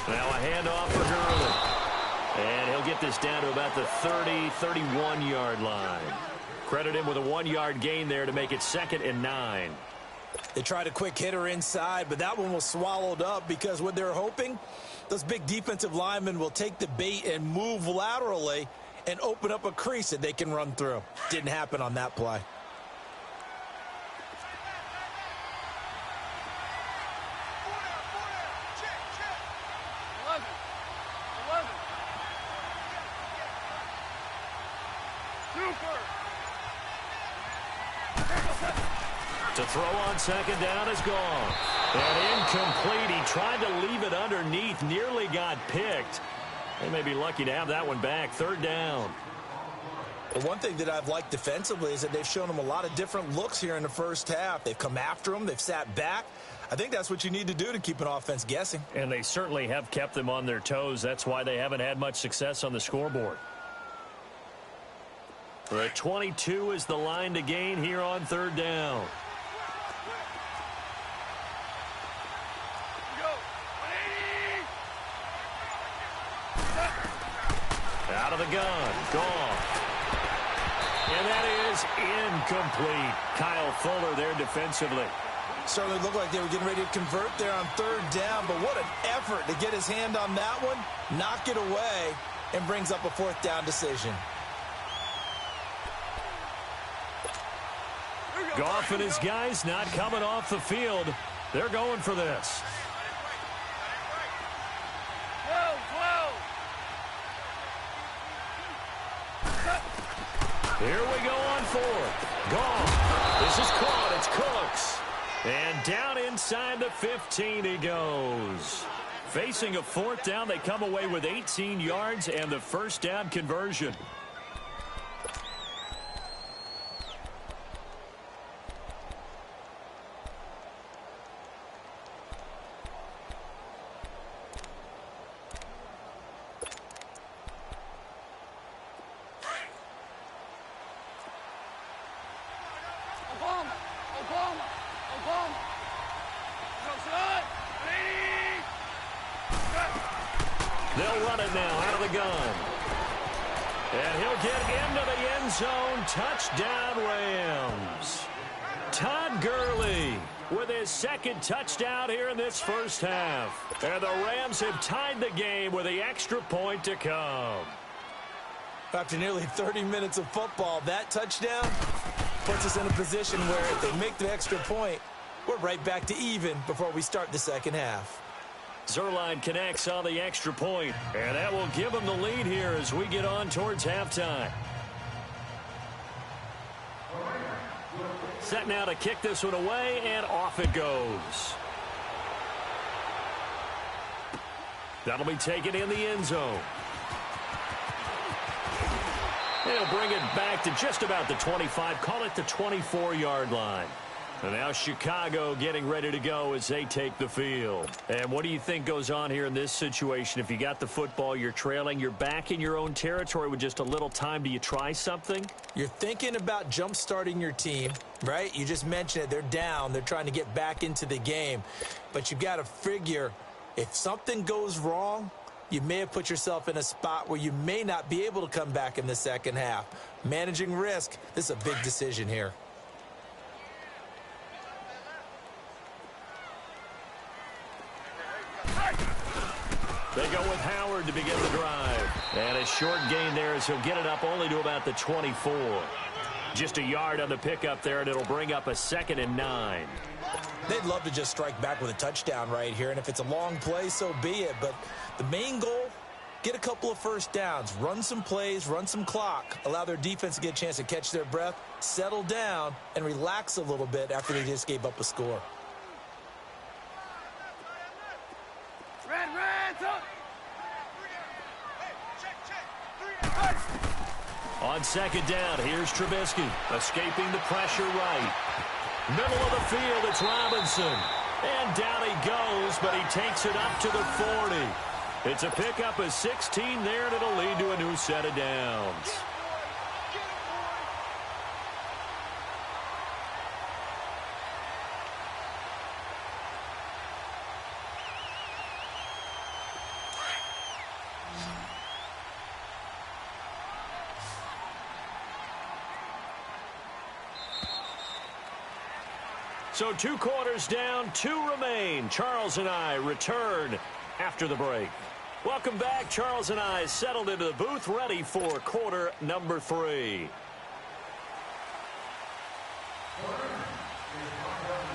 Now a handoff for Gurley. And he'll get this down to about the 30, 31-yard line. Credit him with a 1-yard gain there to make it 2nd and 9. They tried a quick hitter inside, but that one was swallowed up because what they're hoping, those big defensive linemen will take the bait and move laterally and open up a crease that they can run through. Didn't happen on that play. To throw on 2nd down is gone. And incomplete. He tried to leave it underneath. Nearly got picked. They may be lucky to have that one back. 3rd down. The one thing that I've liked defensively is that they've shown them a lot of different looks here in the first half. They've come after them. They've sat back. I think that's what you need to do to keep an offense guessing. And they certainly have kept them on their toes. That's why they haven't had much success on the scoreboard. The 22 is the line to gain here on 3rd down. Out of the gun. Gone. And that is incomplete. Kyle Fuller there defensively. Certainly looked like they were getting ready to convert there on 3rd down, but what an effort to get his hand on that one, knock it away, and brings up a 4th down decision. Goff and his guys not coming off the field. They're going for this. Here we go on 4th. Goff. This is caught. It's Cooks. And down inside the 15 he goes. Facing a 4th down, they come away with 18 yards and the 1st down conversion. They'll run it now out of the gun. And he'll get into the end zone. Touchdown, Rams. Todd Gurley with his 2nd touchdown here in this first half. And the Rams have tied the game with the extra point to come. After nearly 30 minutes of football, that touchdown puts us in a position where if they make the extra point, we're right back to even before we start the 2nd half. Zerline connects on the extra point, and that will give them the lead here as we get on towards halftime. Set now to kick this one away, and off it goes. That'll be taken in the end zone. They'll bring it back to just about the 25, call it the 24-yard line. And now Chicago getting ready to go as they take the field. And what do you think goes on here in this situation? If you got the football, you're trailing, you're back in your own territory with just a little time. Do you try something? You're thinking about jump-starting your team, right? You just mentioned it. They're down. They're trying to get back into the game. But you've got to figure if something goes wrong, you may have put yourself in a spot where you may not be able to come back in the 2nd half. Managing risk, this is a big decision here. They go with Howard to begin the drive. And a short gain there as he'll get it up only to about the 24. Just a yard on the pickup there, and it'll bring up a 2nd and 9. They'd love to just strike back with a touchdown right here, and if it's a long play, so be it. But the main goal, get a couple of 1st downs, run some plays, run some clock, allow their defense to get a chance to catch their breath, settle down, and relax a little bit after they just gave up a score. On 2nd down, here's Trubisky, escaping the pressure right. Middle of the field, it's Robinson. And down he goes, but he takes it up to the 40. It's a pickup of 16 there, and it'll lead to a new set of downs. So 2 quarters down, 2 remain. Charles and I return after the break. Welcome back. Charles and I settled into the booth, ready for quarter number 3.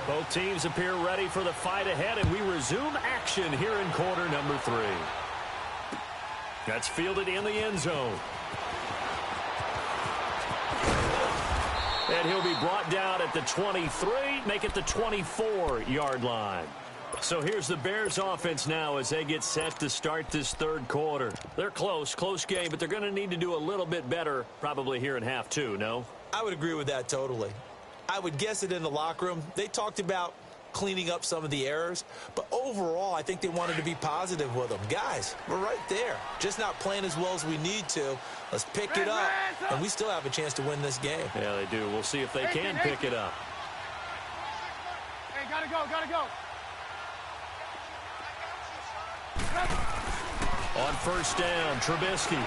Both teams appear ready for the fight ahead, and we resume action here in quarter number 3. That's fielded in the end zone. And he'll be brought down at the 23, make it the 24-yard line. So here's the Bears offense now as they get set to start this third quarter. They're close game, but they're going to need to do a little bit better probably here in half 2, no? I would agree with that totally. I would guess it in the locker room. They talked about cleaning up some of the errors, but overall, I think they wanted to be positive with them. Guys, we're right there. Just not playing as well as we need to. Let's pick it up, and we still have a chance to win this game. Yeah, they do. We'll see if they can pick it up. Hey, gotta go. On first down, Trubisky.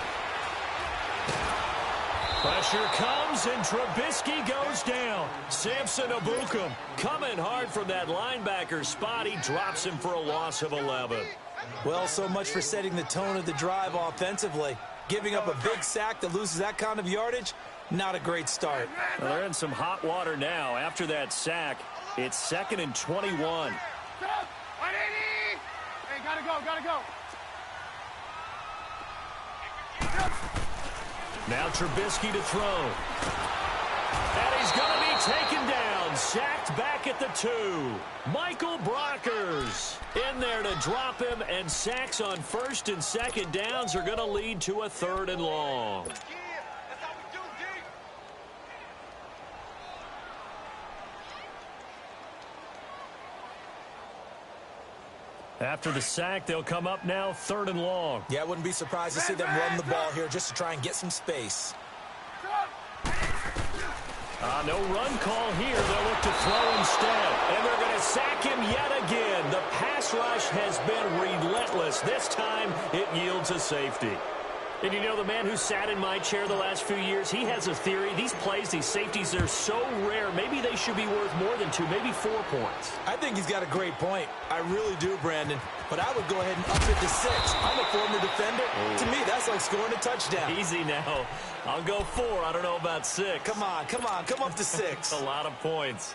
Pressure comes, and Trubisky goes down. Samson Ebukam coming hard from that linebacker spot. He drops him for a loss of 11. Well, so much for setting the tone of the drive offensively. Giving up a big sack that loses that kind of yardage, not a great start. Well, they're in some hot water now. After that sack, it's 2nd and 21. Hey, gotta go. Now Trubisky to throw. And he's going to be taken down. Sacked back at the 2. Michael Brockers in there to drop him, and sacks on first and second downs are going to lead to a 3rd and long. After the sack, they'll come up now 3rd and long. Yeah, I wouldn't be surprised to see them run the ball here just to try and get some space. No run call here. They'll look to throw instead. And they're going to sack him yet again. The pass rush has been relentless. This time, it yields a safety. And you know, the man who sat in my chair the last few years, he has a theory. These plays, these safeties, they're so rare. Maybe they should be worth more than 2, maybe 4 points. I think he's got a great point. I really do, Brandon. But I would go ahead and up it to 6. I'm a former defender. Oh. To me, that's like scoring a touchdown. Easy now. I'll go 4. I don't know about 6. Come on. Come up to 6. A lot of points.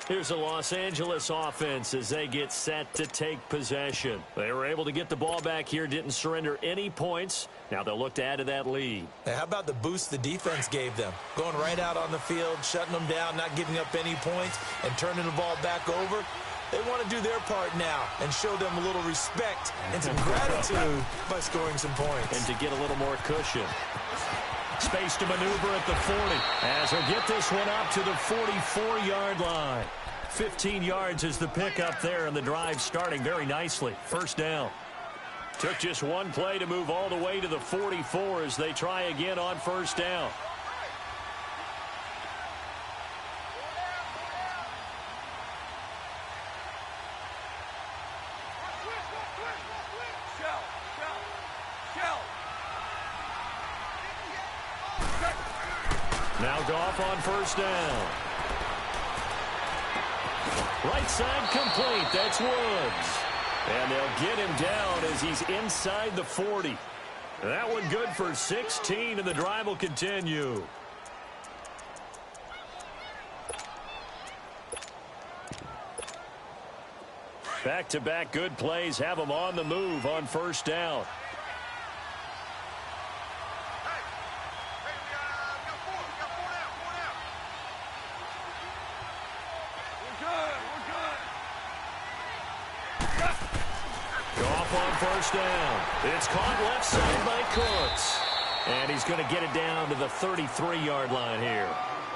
Here's the Los Angeles offense as they get set to take possession. They were able to get the ball back here, didn't surrender any points. Now they'll look to add to that lead. Hey, how about the boost the defense gave them? Going right out on the field, shutting them down, not giving up any points, and turning the ball back over. They want to do their part now and show them a little respect and some gratitude by scoring some points. And to get a little more cushion. Space to maneuver at the 40 as he'll get this one up to the 44-yard line. 15 yards is the pickup there, and the drive starting very nicely. First down. Took just one play to move all the way to the 44 as they try again on first down. Now Goff on first down. Right side complete. That's Woods. And they'll get him down as he's inside the 40. That one good for 16, and the drive will continue. Back-to-back good plays have them on the move on first down. First down. It's caught left side by Cooks. And he's going to get it down to the 33-yard line here.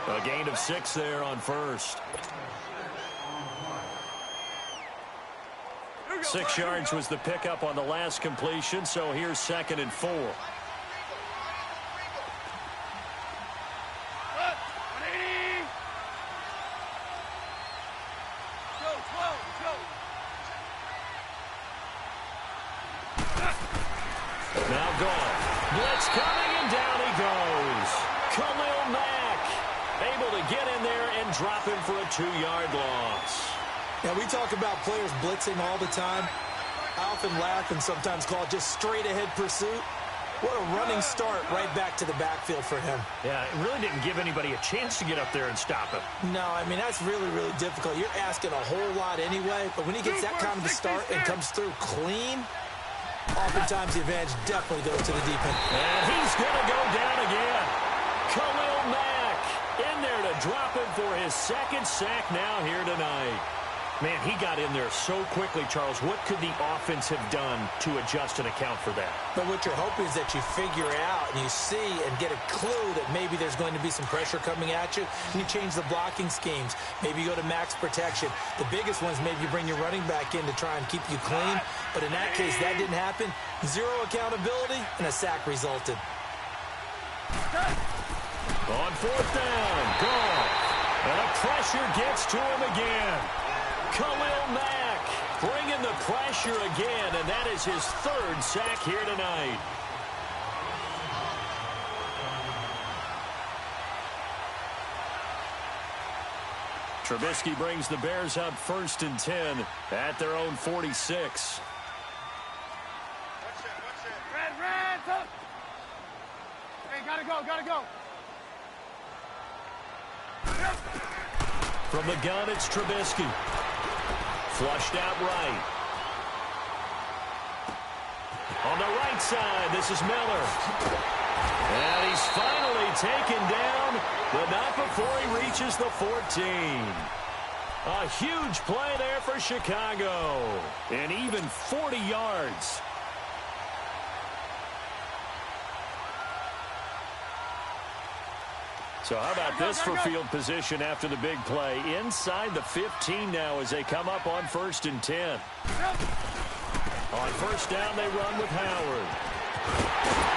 A gain of 6 there on first. 6 yards was the pickup on the last completion, so here's 2nd and 4. Blitz coming, and down he goes. Khalil Mack able to get in there and drop him for a 2-yard loss. Now, we talk about players blitzing all the time. I often laugh and sometimes call it just straight-ahead pursuit. What a running start right back to the backfield for him. Yeah, it really didn't give anybody a chance to get up there and stop him. No, I mean, that's really, really difficult. You're asking a whole lot anyway, but when he gets that kind of a start and comes through clean, oftentimes the advantage definitely goes to the deep end. And he's going to go down again. Khalil Mack in there to drop him for his second sack now here tonight. Man, he got in there so quickly, Charles. What could the offense have done to adjust and account for that? But what you're hoping is that you figure out and you see and get a clue that maybe there's going to be some pressure coming at you, and you change the blocking schemes. Maybe you go to max protection. The biggest ones, maybe you bring your running back in to try and keep you clean. But in that case, that didn't happen. Zero accountability, and a sack resulted. On 4th down, Goff. And the pressure gets to him again. Khalil Mack bringing the pressure again, and that is his 3rd sack here tonight. Trubisky brings the Bears up 1st and 10 at their own 46. Red, up. Hey, gotta go. From the gun, it's Trubisky. Flushed out right. On the right side, this is Miller. And he's finally taken down, but not before he reaches the 14. A huge play there for Chicago. And even 40 yards. So how about this for field position after the big play? Inside the 15 now as they come up on 1st and 10. On 1st down, they run with Howard.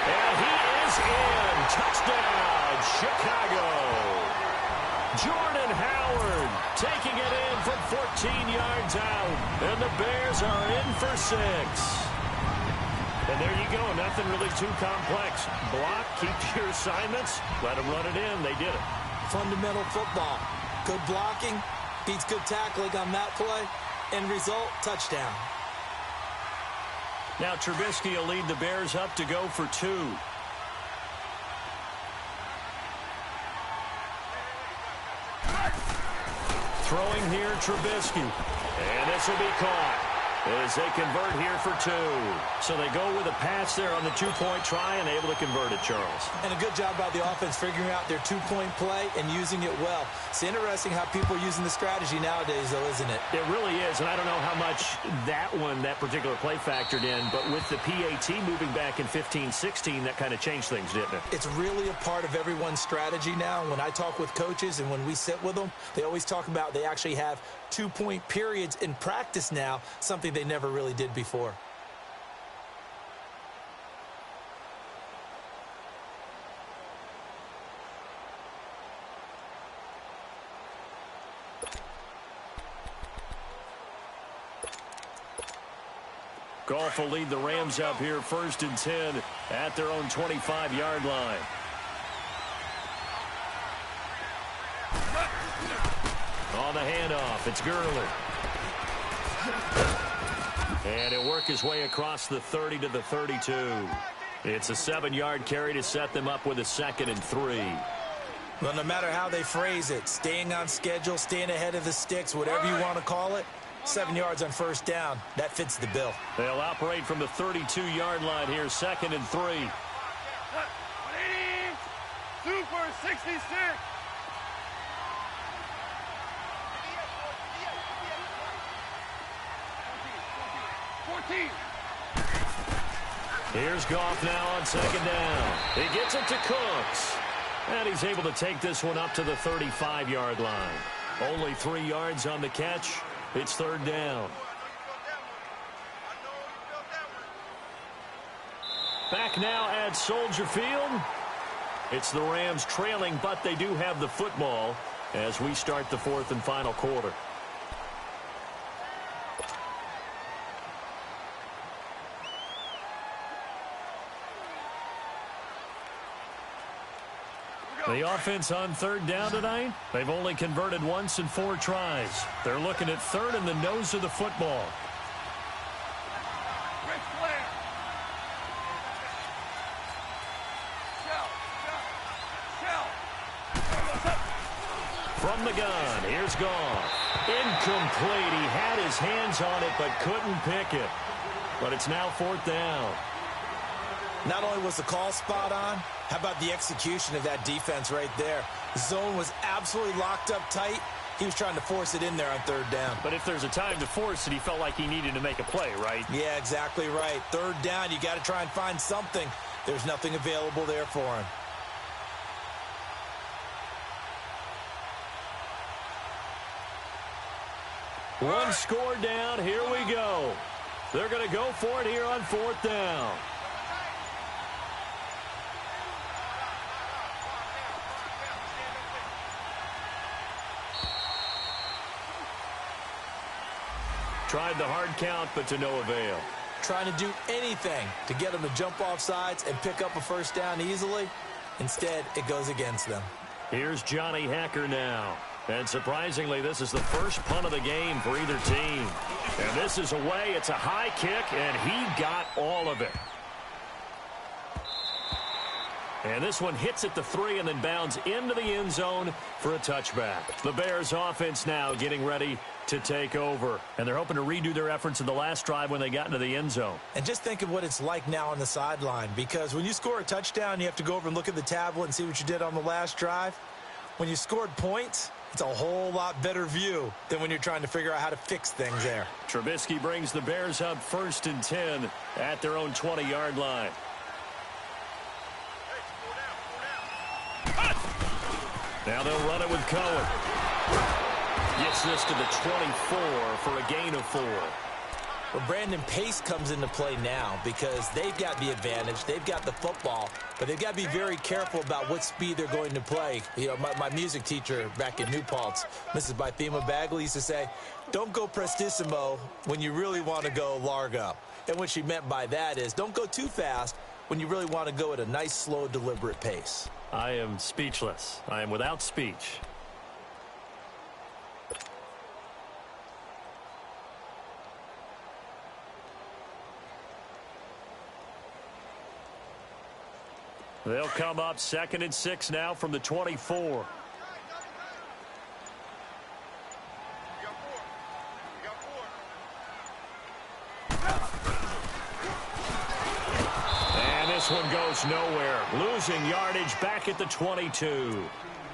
And he is in. Touchdown, Chicago. Jordan Howard taking it in from 14 yards out. And the Bears are in for 6. And there you go. Nothing really too complex. Block, keep your assignments, let them run it in. They did it. Fundamental football. Good blocking beats good tackling on that play. End result, touchdown. Now Trubisky will lead the Bears up to go for 2. Throwing here, Trubisky. And this will be caught as they convert here for 2. So they go with a pass there on the 2-point try and able to convert it, Charles. And a good job by the offense figuring out their 2-point play and using it well. It's interesting how people are using the strategy nowadays, though, isn't it? It really is, and I don't know how much that particular play factored in, but with the PAT moving back in 15-16, that kind of changed things, didn't it? It's really a part of everyone's strategy now. When I talk with coaches and when we sit with them, they always talk about they actually have 2-point periods in practice now, something they never really did before. Goff will lead the Rams up here 1st and 10 at their own 25-yard line. On the handoff, it's Gurley. And he'll work his way across the 30 to the 32. It's a 7-yard carry to set them up with a 2nd and 3. Well, no matter how they phrase it, staying on schedule, staying ahead of the sticks, whatever you want to call it, 7 yards on 1st down, that fits the bill. They'll operate from the 32-yard line here, 2nd and 3. 180, Super 66. Here's Goff now on 2nd down. He gets it to Cooks. And he's able to take this one up to the 35-yard line. Only 3 yards on the catch. It's 3rd down. Back now at Soldier Field. It's the Rams trailing, but they do have the football as we start the 4th and final quarter. The offense on third down tonight, they've only converted once in 4 tries. They're looking at third in the nose of the football. From the gun, here's Goff. Incomplete. He had his hands on it but couldn't pick it. But it's now 4th down. Not only was the call spot on, how about the execution of that defense right there? The zone was absolutely locked up tight. He was trying to force it in there on 3rd down. But if there's a time to force it, he felt like he needed to make a play, right? Yeah, exactly right. 3rd down, you got to try and find something. There's nothing available there for him. One score down. Here we go. They're going to go for it here on 4th down. Tried the hard count, but to no avail. Trying to do anything to get them to jump off sides and pick up a 1st down easily. Instead, it goes against them. Here's Johnny Hacker now. And surprisingly, this is the first punt of the game for either team. And this is away. It's a high kick, and he got all of it. And this one hits at the 3 and then bounds into the end zone for a touchback. The Bears offense now getting ready to take over. And they're hoping to redo their efforts in the last drive when they got into the end zone. And just think of what it's like now on the sideline. Because when you score a touchdown, you have to go over and look at the tablet and see what you did on the last drive. When you scored points, it's a whole lot better view than when you're trying to figure out how to fix things there. Trubisky brings the Bears up 1st and 10 at their own 20-yard line. Now they'll run it with Cohen. Gets this to the 24 for a gain of 4. Well, Brandon, pace comes into play now because they've got the advantage. They've got the football, but they've got to be very careful about what speed they're going to play. You know, my music teacher back in New Paltz, Mrs. Bythema Bagley, used to say, don't go prestissimo when you really want to go largo. And what she meant by that is don't go too fast when you really want to go at a nice, slow, deliberate pace. I am speechless. I am without speech. They'll come up 2nd and 6 now from the 24. And this one goes nowhere. Losing yardage back at the 22.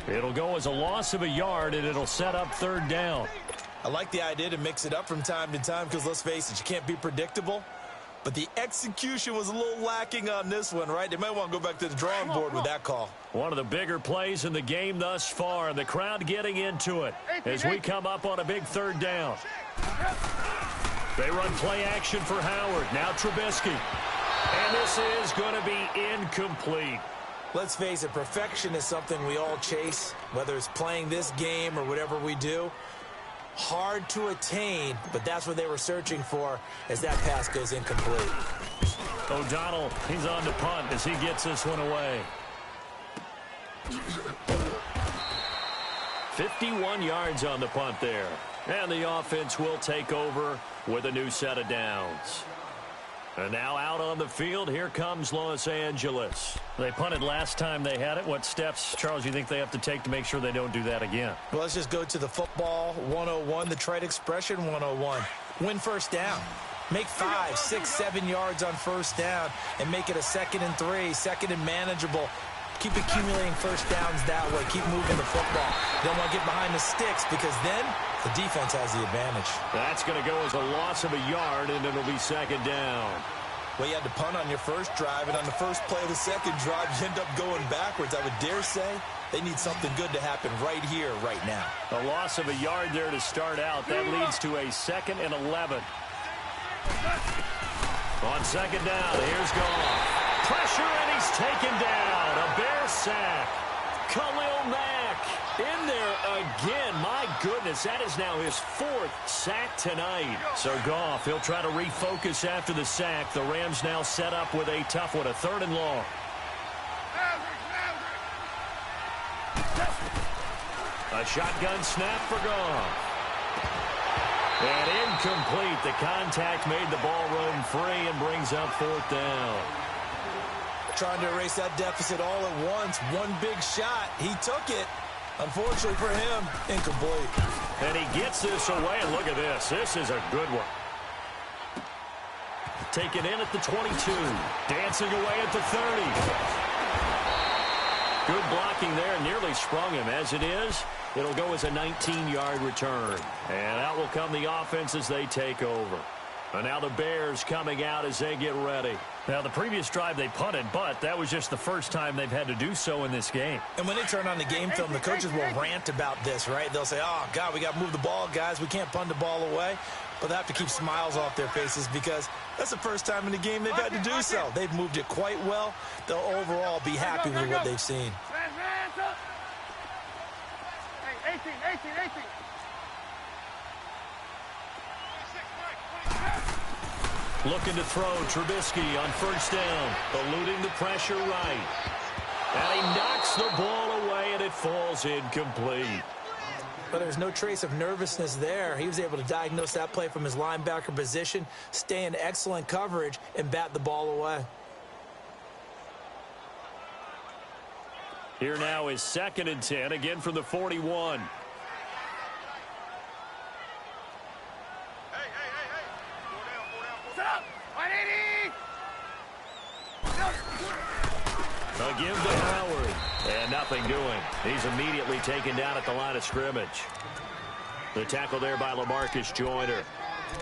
It'll go as a loss of a yard, and it'll set up 3rd down. I like the idea to mix it up from time to time because, let's face it, you can't be predictable. But the execution was a little lacking on this one, right? They might want to go back to the drawing board with that call. One of the bigger plays in the game thus far, and the crowd getting into it as we come up on a big 3rd down. They run play action for Howard. Now Trubisky. And this is going to be incomplete. Let's face it, perfection is something we all chase, whether it's playing this game or whatever we do. Hard to attain, but that's what they were searching for as that pass goes incomplete. O'Donnell, he's on to punt as he gets this one away. 51 yards on the punt there. And the offense will take over with a new set of downs. And now out on the field, here comes Los Angeles. They punted last time they had it. What steps, Charles, you think they have to take to make sure they don't do that again? Well, let's just go to the football 101, the trite expression 101. Win 1st down. Make 5, 6, 7 yards on 1st down and make it a 2nd and 3, 2nd and manageable. Keep accumulating 1st downs that way. Keep moving the football. You don't want to get behind the sticks because then the defense has the advantage. That's going to go as a loss of a yard, and it'll be 2nd down. Well, you had to punt on your first drive, and on the first play of the second drive, you end up going backwards. I would dare say they need something good to happen right here, right now. A loss of a yard there to start out. That leads to a 2nd and 11. On 2nd down, here's Goff. Pressure, and he's taken down. A Bear sack. Khalil Mack in there again. My goodness, that is now his 4th sack tonight. So Goff, he'll try to refocus after the sack. The Rams now set up with a tough one, a 3rd and long. A shotgun snap for Goff. And incomplete. The contact made the ball roam free and brings up 4th down. Trying to erase that deficit all at once. One big shot. He took it. Unfortunately for him, incomplete. And he gets this away. And look at this. This is a good one. Taken in at the 22. Dancing away at the 30. Good blocking there. Nearly sprung him. As it is, it'll go as a 19-yard return. And out will come the offense as they take over. And now the Bears coming out as they get ready. Now, the previous drive they punted, but that was just the first time they've had to do so in this game. And when they turn on the game film, the coaches will rant about this, right? They'll say, oh, God, we got to move the ball, guys. We can't punt the ball away. But they have to keep smiles off their faces because that's the first time in the game they've had to do so. They've moved it quite well. They'll overall be happy with what they've seen. Hey, 18. Looking to throw. Trubisky on 1st down. Eluding the pressure right. And he knocks the ball away, and it falls incomplete. But there's no trace of nervousness there. He was able to diagnose that play from his linebacker position, stay in excellent coverage, and bat the ball away. Here now is 2nd and 10, again from the 41. A give to Howard. And nothing doing. He's immediately taken down at the line of scrimmage. The tackle there by LaMarcus Joyner.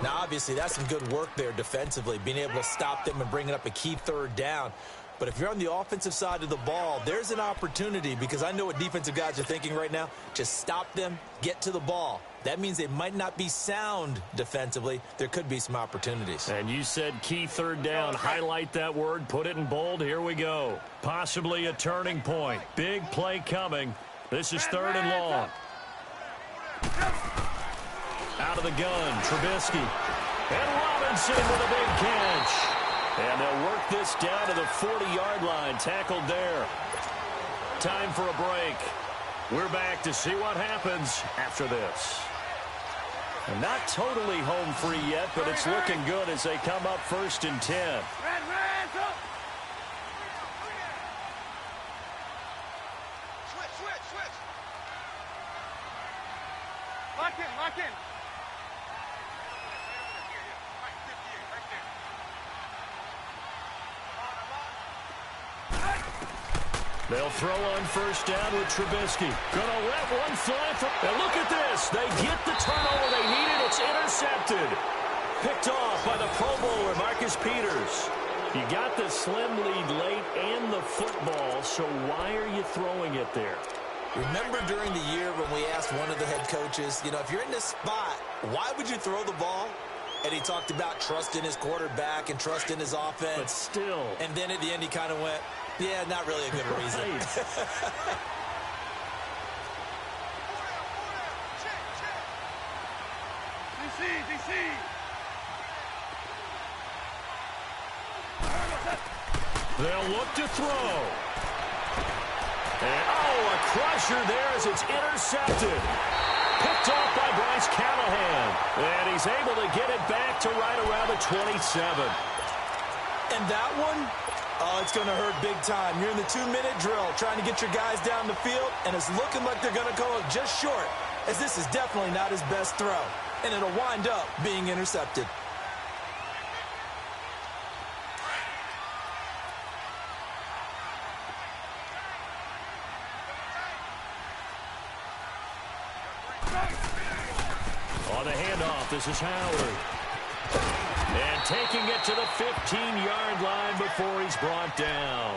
Now, obviously, that's some good work there defensively, being able to stop them and bringing up a key 3rd down. But if you're on the offensive side of the ball, there's an opportunity because I know what defensive guys are thinking right now. Just stop them, get to the ball. That means they might not be sound defensively. There could be some opportunities. And you said key 3rd down. Highlight that word. Put it in bold. Here we go. Possibly a turning point. Big play coming. This is 3rd and long. Out of the gun. Trubisky. And Robinson with a big catch. And they'll work this down to the 40-yard line. Tackled there. Time for a break. We're back to see what happens after this. And not totally home free yet, but it's looking good as they come up 1st and 10. Red, up. Switch. Lock in. They'll throw on 1st down with Trubisky. Gonna let one fly from... And look at this. They get the turnover they needed. It's intercepted. Picked off by the Pro Bowler, Marcus Peters. You got the slim lead late and the football, so why are you throwing it there? Remember during the year when we asked one of the head coaches, you know, if you're in this spot, why would you throw the ball? And he talked about trust in his quarterback and trust in his offense. But still. And then at the end he kind of went, yeah, not really a good reason. DC. They'll look to throw. And, a crusher there as it's intercepted. Picked off by Bryce Callahan. And he's able to get it back to right around the 27. And that one, it's going to hurt big time. You're in the 2-minute drill trying to get your guys down the field, and it's looking like they're going to go just short, as this is definitely not his best throw. And it'll wind up being intercepted. On the handoff, this is Howard. And taking it to the 15-yard line before he's brought down.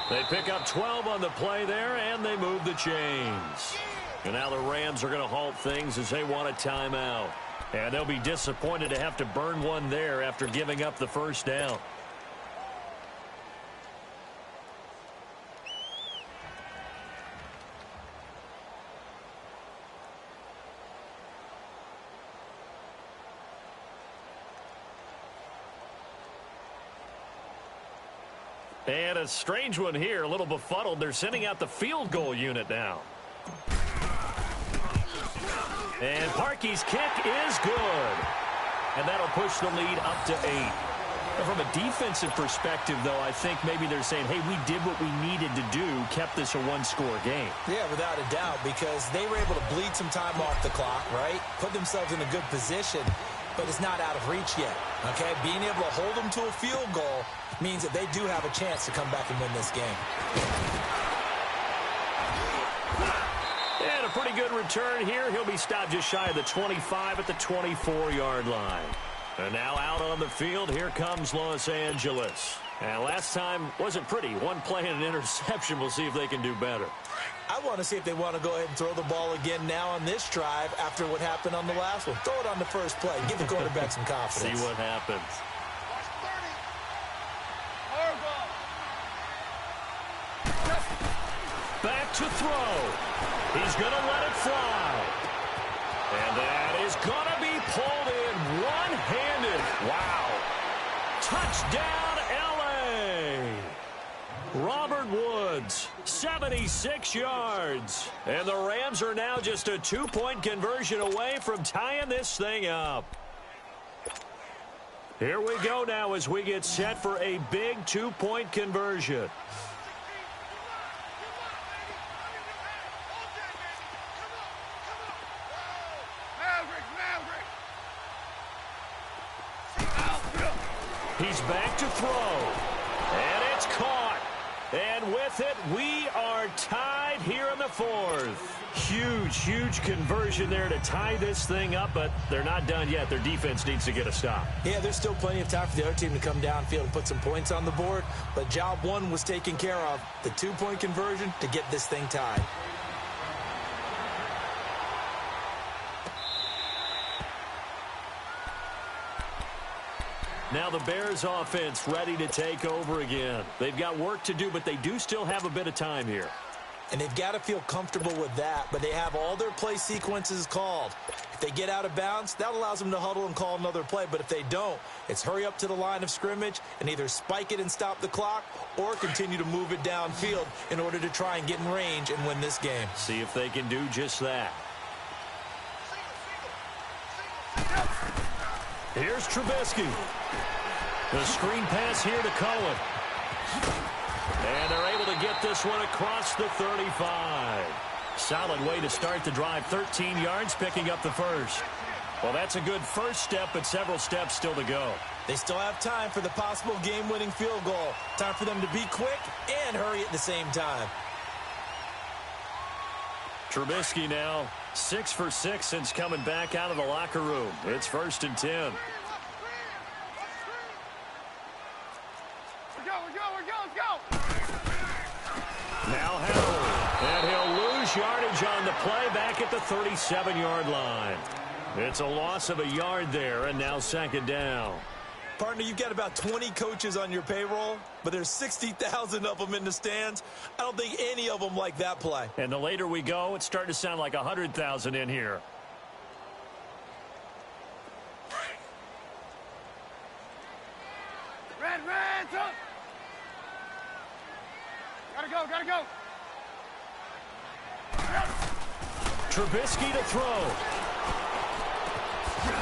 They pick up 12 on the play there, and they move the chains. And now the Rams are going to halt things as they want a timeout. And they'll be disappointed to have to burn one there after giving up the 1st down. And a strange one here, a little befuddled. They're sending out the field goal unit now. And Parkey's kick is good. And that'll push the lead up to 8. From a defensive perspective, though, I think maybe they're saying, hey, we did what we needed to do, kept this a one-score game. Yeah, without a doubt, because they were able to bleed some time off the clock, right? Put themselves in a good position, but it's not out of reach yet, okay? Being able to hold them to a field goal means that they do have a chance to come back and win this game. And a pretty good return here. He'll be stopped just shy of the 25 at the 24-yard line. And now out on the field, here comes Los Angeles. And last time wasn't pretty. One play and an interception. We'll see if they can do better. I want to see if they want to go ahead and throw the ball again now on this drive after what happened on the last one. Throw it on the first play. Give the quarterback some confidence. See what happens. Back to throw. He's going to let it fly. And that is going to be pulled in one-handed. Wow. Touchdown, L.A. Robert Woods, 76 yards. And the Rams are now just a 2-point conversion away from tying this thing up. Here we go now as we get set for a big 2-point conversion. He's back to throw. And it's caught. And with it, we are tied here in the fourth. Huge conversion there to tie this thing up, but they're not done yet. Their defense needs to get a stop. Yeah, there's still plenty of time for the other team to come downfield and put some points on the board, but job one was taken care of. The 2-point conversion to get this thing tied. Now the Bears offense ready to take over again. They've got work to do, but they do still have a bit of time here. And they've got to feel comfortable with that, but they have all their play sequences called. If they get out of bounds, that allows them to huddle and call another play, but if they don't, it's hurry up to the line of scrimmage and either spike it and stop the clock or continue to move it downfield in order to try and get in range and win this game. See if they can do just that. Here's Trubisky. The screen pass here to Cohen. And they're able to get this one across the 35. Solid way to start the drive. 13 yards, picking up the first. Well, that's a good first step, but several steps still to go. They still have time for the possible game-winning field goal. Time for them to be quick and hurry at the same time. Trubisky now 6 for 6 since coming back out of the locker room. It's 1st and 10. Let's go. Now Howard. And he'll lose yardage on the play back at the 37-yard line. It's a loss of a yard there, and now 2nd down. Partner, you've got about 20 coaches on your payroll, but there's 60,000 of them in the stands. I don't think any of them like that play. And the later we go, it's starting to sound like 100,000 in here. Red, up. Gotta go. Trubisky to throw.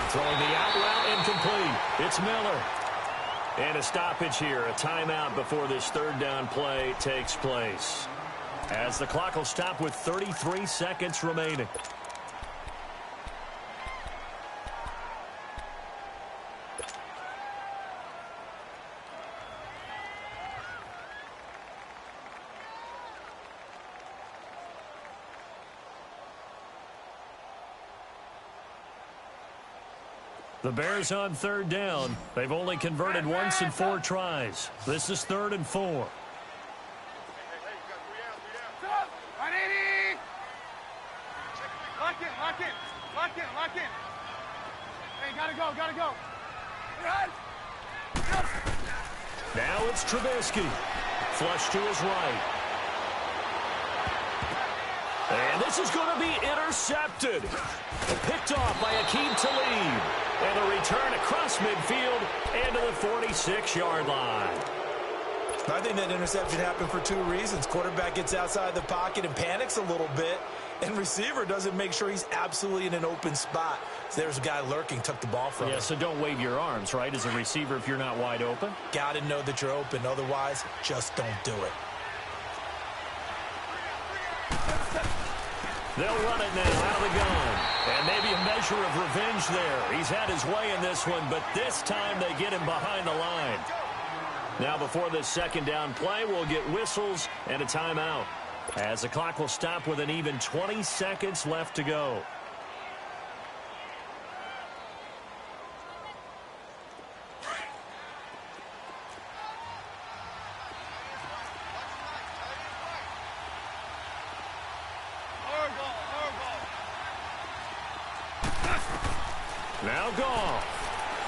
Throwing the out route incomplete. It's Miller. And a stoppage here, a timeout before this 3rd down play takes place. As the clock will stop with 33 seconds remaining. The Bears on 3rd down. They've only converted once in 4 tries. This is 3rd and 4. Lock in. Hey, gotta go. Run. Now it's Trubisky. Flush to his right. And this is going to be intercepted. Picked off by Akeem Talib. And a return across midfield and to the 46-yard line. I think that interception happened for two reasons. Quarterback gets outside the pocket and panics a little bit, and receiver doesn't make sure he's absolutely in an open spot. So there's a guy lurking, took the ball from him. Yeah, so don't wave your arms, right, as a receiver if you're not wide open. Got to know that you're open. Otherwise, just don't do it. They'll run it now out of the gun. And maybe a measure of revenge there. He's had his way in this one, but this time they get him behind the line. Now before this second down play, we'll get whistles and a timeout, as the clock will stop with an even 20 seconds left to go. Now Goff.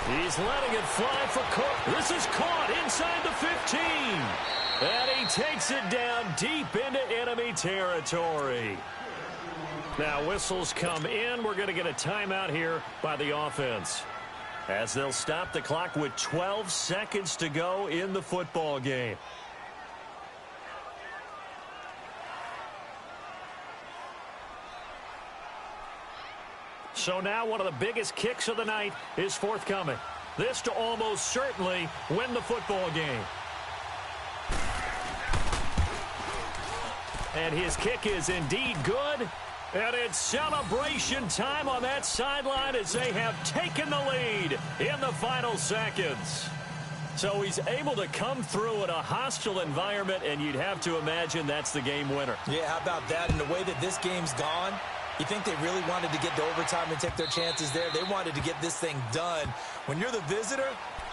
He's letting it fly for Cook. This is caught inside the 15. And he takes it down deep into enemy territory. Now whistles come in. We're going to get a timeout here by the offense, as they'll stop the clock with 12 seconds to go in the football game. So now one of the biggest kicks of the night is forthcoming. This to almost certainly win the football game. And his kick is indeed good. And it's celebration time on that sideline as they have taken the lead in the final seconds. So he's able to come through in a hostile environment, and you'd have to imagine that's the game winner. Yeah, how about that? And the way that this game's gone, you think they really wanted to get to overtime and take their chances there? They wanted to get this thing done. When you're the visitor,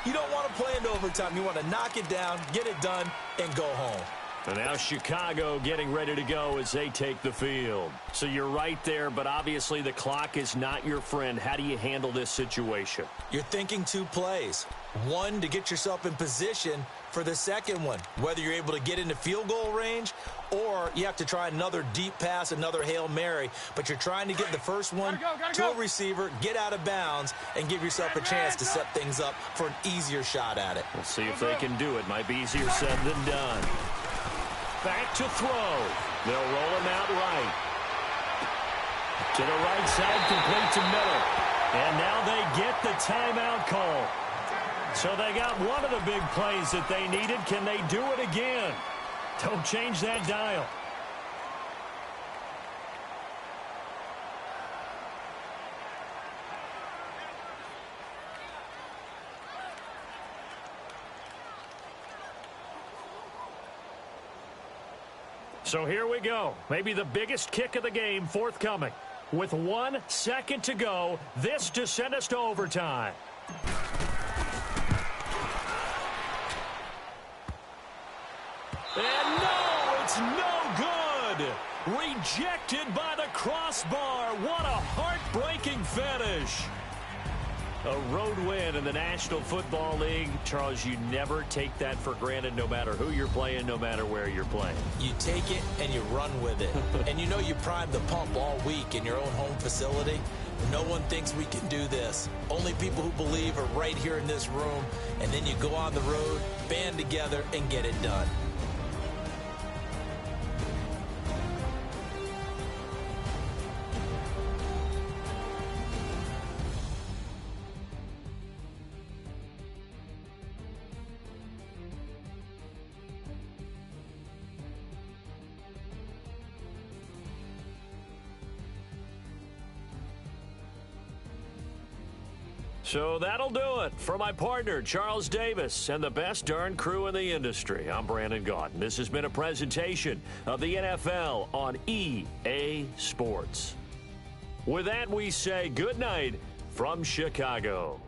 you don't want to play into overtime. You want to knock it down, get it done, and go home. And now Chicago getting ready to go as they take the field. So you're right there, but obviously the clock is not your friend. How do you handle this situation? You're thinking two plays. One, to get yourself in position for the second one, whether you're able to get into field goal range or you have to try another deep pass, another Hail Mary. But you're trying to get the first one to a receiver, get out of bounds, and give yourself a chance to set things up for an easier shot at it. We'll see if they can do it. Might be easier said than done. Back to throw. They'll roll him out right. To the right side, complete to Miller. And now they get the timeout call. So they got one of the big plays that they needed. Can they do it again? Don't change that dial. So here we go. Maybe the biggest kick of the game forthcoming. With 1 second to go, this to send us to overtime. And no, it's no good. Rejected by the crossbar. What a heartbreaking finish. A road win in the National Football League. Charles, you never take that for granted, no matter who you're playing, no matter where you're playing. You take it and you run with it. And you know you primed the pump all week in your own home facility. No one thinks we can do this. Only people who believe are right here in this room. And then you go on the road, band together, and get it done. So that'll do it for my partner, Charles Davis, and the best darn crew in the industry. I'm Brandon Gaudin. This has been a presentation of the NFL on EA Sports. With that, we say good night from Chicago.